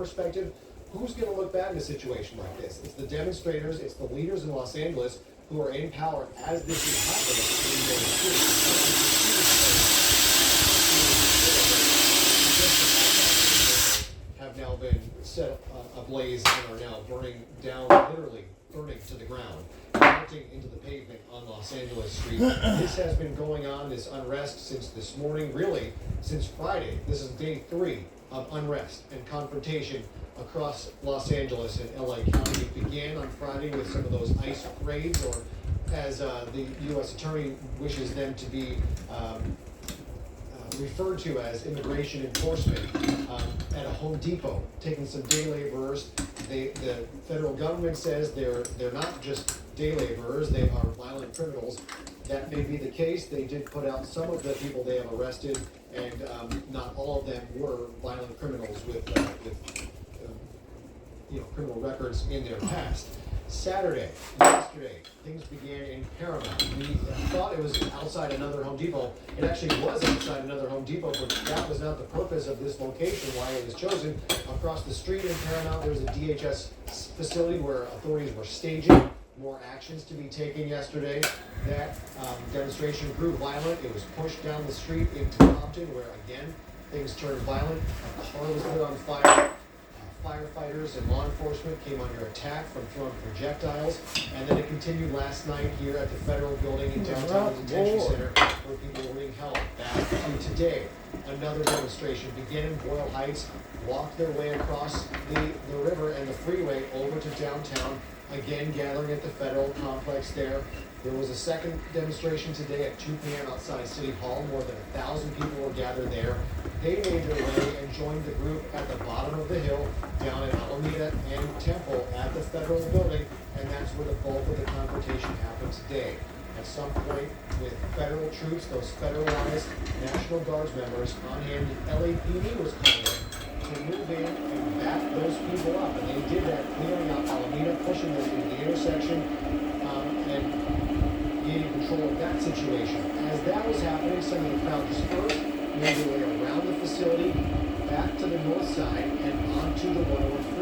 perspective, who's going to look bad in a situation like this? It's the demonstrators, it's the leaders in Los Angeles who are in power as this is happening in their streets. Have now been set ablaze and are now burning down, literally burning to the ground, melting into the pavement on Los Angeles Street. This has been going on, this unrest, since this morning, really since Friday. This is day 3 of unrest and confrontation across Los Angeles and LA County. It began on Friday with some of those ICE raids, or as the U.S. Attorney wishes them to be referred to as immigration enforcement, at a Home Depot, taking some day laborers. The federal government says they're not just day laborers, they are violent criminals. That may be the case. They did put out some of the people they have arrested, and not all of them were violent criminals with criminal records in their past. Yesterday, things began in Paramount. We thought it was outside another Home Depot. It actually was outside another Home Depot, but that was not the purpose of this location, why it was chosen. Across the street in Paramount, there was a DHS facility where authorities were staging more actions to be taken yesterday. That demonstration grew violent. It was pushed down the street into Compton, where again, things turned violent. A car was lit on fire. Firefighters and law enforcement came under attack from throwing projectiles, and then it continued last night here at the federal building in downtown detention center, where people were being held. Back to today, another demonstration began in Boyle Heights, walked their way across the river and the freeway over to downtown, again gathering at the federal complex there. There was a second demonstration today at 2 p.m. outside City Hall. More than 1,000 people were gathered there. They made their way and joined the group at the bottom of the hill down at Alameda and Temple at the federal building, and that's where the bulk of the confrontation happened today. At some point, with federal troops, those federalized National Guards members on hand, the LAPD was called in to move in and back those people up, and they did that, clearing out Alameda, pushing them into the intersection, and gaining control of that situation. As that was happening, some of the crowd dispersed, made their way around the facility, back to the north side, and onto the 101 freeway.